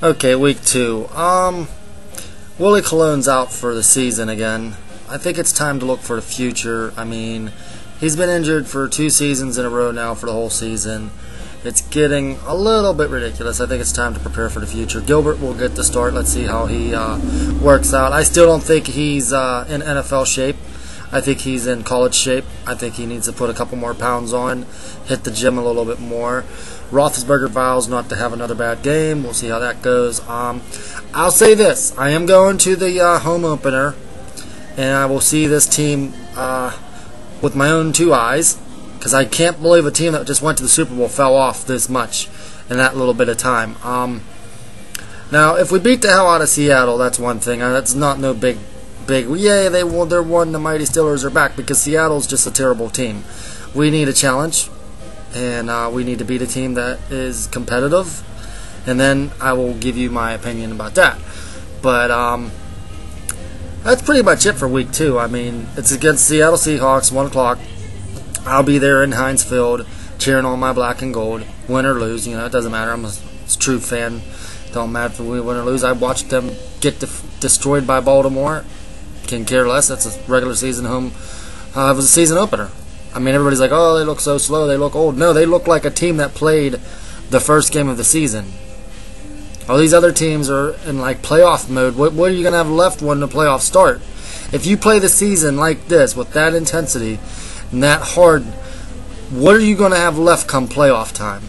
Okay, week 2. Willie Cologne's out for the season again. I think it's time to look for the future. I mean, he's been injured for 2 seasons in a row now for the whole season. It's getting a little bit ridiculous. I think it's time to prepare for the future. Gilbert will get the start. Let's see how he works out. I still don't think he's in NFL shape. I think he's in college shape. I think he needs to put a couple more pounds on, hit the gym a little bit more. Roethlisberger vows not to have another bad game. We'll see how that goes. I'll say this. I am going to the home opener, and I will see this team with my own 2 eyes, because I can't believe a team that just went to the Super Bowl fell off this much in that little bit of time. Now, if we beat the hell out of Seattle, that's one thing. That's not no big, yay, they're won, the mighty Steelers are back, because Seattle's just a terrible team. We need a challenge, and we need to beat a team that is competitive, and then I will give you my opinion about that. But that's pretty much it for week 2. I mean, it's against Seattle Seahawks, 1 o'clock. I'll be there in Heinz Field cheering on my black and gold. Win or lose, you know, it doesn't matter. I'm a true fan. Don't matter if we win or lose. I watched them get destroyed by Baltimore. Can care less. That's a regular season home. It was a season opener. I mean, everybody's like, oh, they look so slow. They look old. No, they look like a team that played the first game of the season. All these other teams are in like playoff mode. What are you going to have left when the playoffs start? If you play the season like this with that intensity and that hard, what are you going to have left come playoff time?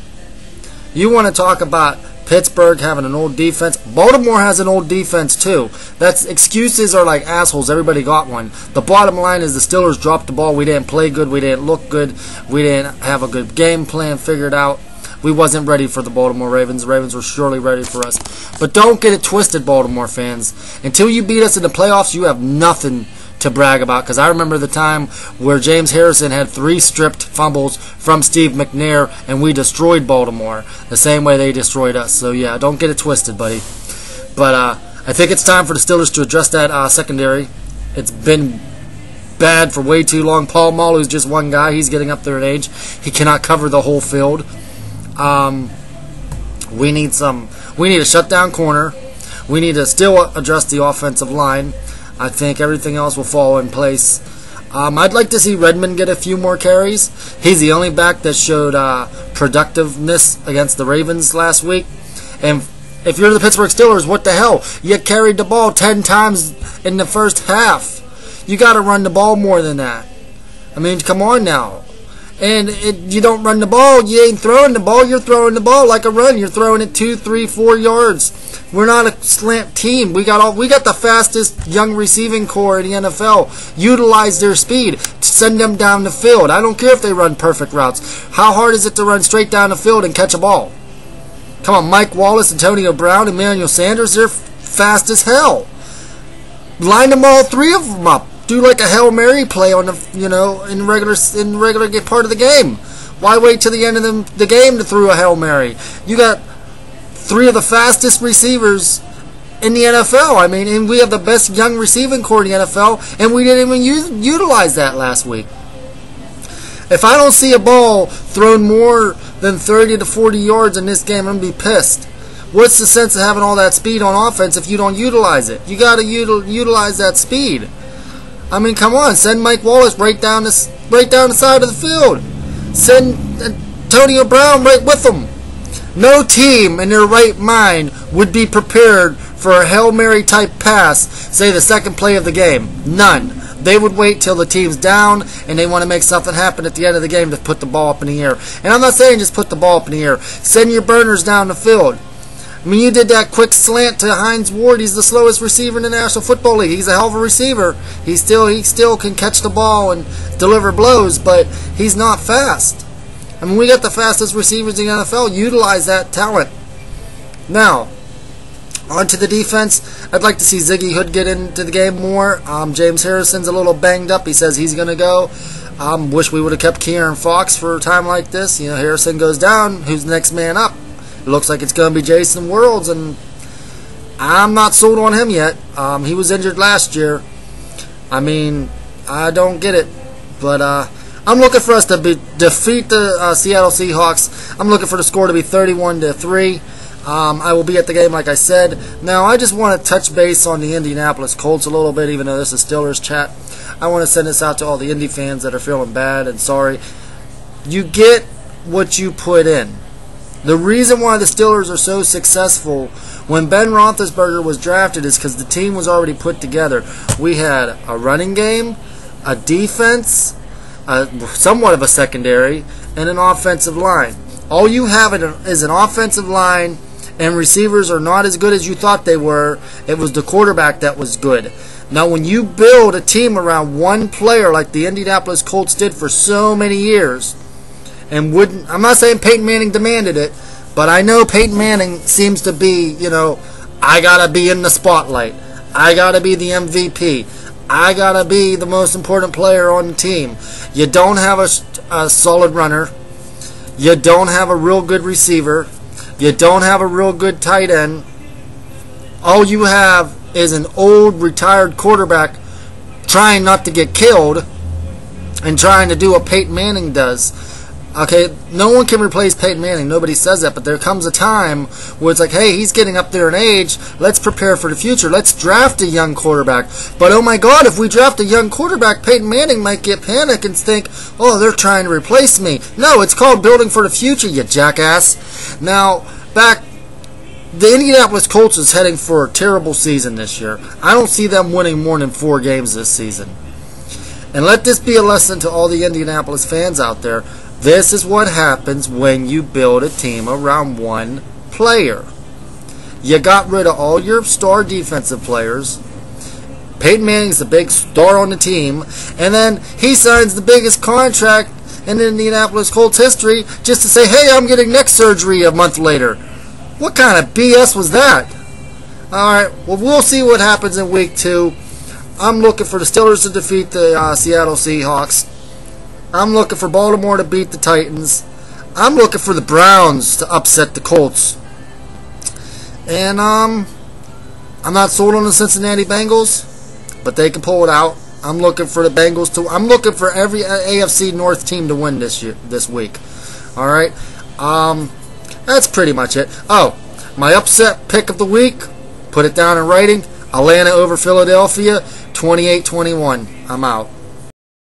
You want to talk about Pittsburgh having an old defense. Baltimore has an old defense too. That's excuses are like assholes. Everybody got one. The bottom line is the Steelers dropped the ball. We didn't play good. We didn't look good. We didn't have a good game plan figured out. We wasn't ready for the Baltimore Ravens. The Ravens were surely ready for us. But don't get it twisted, Baltimore fans. Until you beat us in the playoffs, you have nothing to brag about, because I remember the time where James Harrison had 3 stripped fumbles from Steve McNair, and we destroyed Baltimore the same way they destroyed us. So yeah, don't get it twisted, buddy. But I think it's time for the Steelers to address that secondary. It's been bad for way too long. Paul Malu's just one guy. He's getting up there in age. He cannot cover the whole field. We need a shutdown corner. We need to still address the offensive line. I think everything else will fall in place. I'd like to see Redmond get a few more carries. He's the only back that showed productiveness against the Ravens last week. And if you're the Pittsburgh Steelers, what the hell? You carried the ball 10 times in the first half. You got to run the ball more than that. I mean, come on now. And you don't run the ball, you ain't throwing the ball. You're throwing the ball like a run. You're throwing it 2, 3, 4 yards. We're not a slant team. We got the fastest young receiving core in the NFL. Utilize their speed. Send them down the field. I don't care if they run perfect routes. How hard is it to run straight down the field and catch a ball? Come on, Mike Wallace, Antonio Brown, Emmanuel Sanders, they're fast as hell. Line them all 3 of them up. Do like a Hail Mary play on the in regular part of the game. Why wait till the end of the game to throw a Hail Mary? You got 3 of the fastest receivers in the NFL. I mean, and we have the best young receiving core in the NFL, and we didn't even utilize that last week. If I don't see a ball thrown more than 30 to 40 yards in this game, I'm going to be pissed. What's the sense of having all that speed on offense if you don't utilize it? You got to utilize that speed. I mean, come on, send Mike Wallace right down the side of the field. Send Antonio Brown right with him. No team in their right mind would be prepared for a Hail Mary type pass, say the second play of the game. None. They would wait till the team's down and they want to make something happen at the end of the game to put the ball up in the air. And I'm not saying just put the ball up in the air. Send your burners down the field. I mean, you did that quick slant to Hines Ward. He's the slowest receiver in the National Football League. He's a hell of a receiver. He still can catch the ball and deliver blows, but he's not fast. I mean, we got the fastest receivers in the NFL. Utilize that talent. Now, on to the defense. I'd like to see Ziggy Hood get into the game more. James Harrison's a little banged up. He says he's going to go. Wish we would have kept Kearon Fox for a time like this. You know, Harrison goes down. Who's the next man up? It looks like it's going to be Jason Worlds, and I'm not sold on him yet. He was injured last year. I mean, I don't get it. But I'm looking for us to defeat the Seattle Seahawks. I'm looking for the score to be 31-3. I will be at the game, like I said. Now, I just want to touch base on the Indianapolis Colts a little bit, even though this is Steelers chat. I want to send this out to all the Indy fans that are feeling bad and sorry. You get what you put in. The reason why the Steelers are so successful when Ben Roethlisberger was drafted is because the team was already put together. We had a running game, a defense, somewhat of a secondary, and an offensive line. All you have is an offensive line, and receivers are not as good as you thought they were. It was the quarterback that was good. Now, when you build a team around one player like the Indianapolis Colts did for so many years, and I'm not saying Peyton Manning demanded it, but I know Peyton Manning seems to be, I got to be in the spotlight. I got to be the MVP. I got to be the most important player on the team. You don't have a solid runner. You don't have a real good receiver. You don't have a real good tight end. All you have is an old retired quarterback trying not to get killed and trying to do what Peyton Manning does. Okay, no one can replace Peyton Manning. Nobody says that, but there comes a time where it's like, hey, he's getting up there in age. Let's prepare for the future. Let's draft a young quarterback. But oh my God, if we draft a young quarterback, Peyton Manning might get panic and think, oh, they're trying to replace me. No, it's called building for the future, you jackass. Now, the Indianapolis Colts is heading for a terrible season this year. I don't see them winning more than 4 games this season. And let this be a lesson to all the Indianapolis fans out there. This is what happens when you build a team around one player. You got rid of all your star defensive players. Peyton Manning's the big star on the team. And then he signs the biggest contract in Indianapolis Colts history just to say, hey, I'm getting neck surgery a month later. What kind of BS was that? Alright, well, we'll see what happens in week 2. I'm looking for the Steelers to defeat the Seattle Seahawks. I'm looking for Baltimore to beat the Titans. I'm looking for the Browns to upset the Colts. And I'm not sold on the Cincinnati Bengals, but they can pull it out. I'm looking for the Bengals to. I'm looking for every AFC North team to win this week. All right. That's pretty much it. Oh, my upset pick of the week. Put it down in writing. Atlanta over Philadelphia, 28-21. I'm out.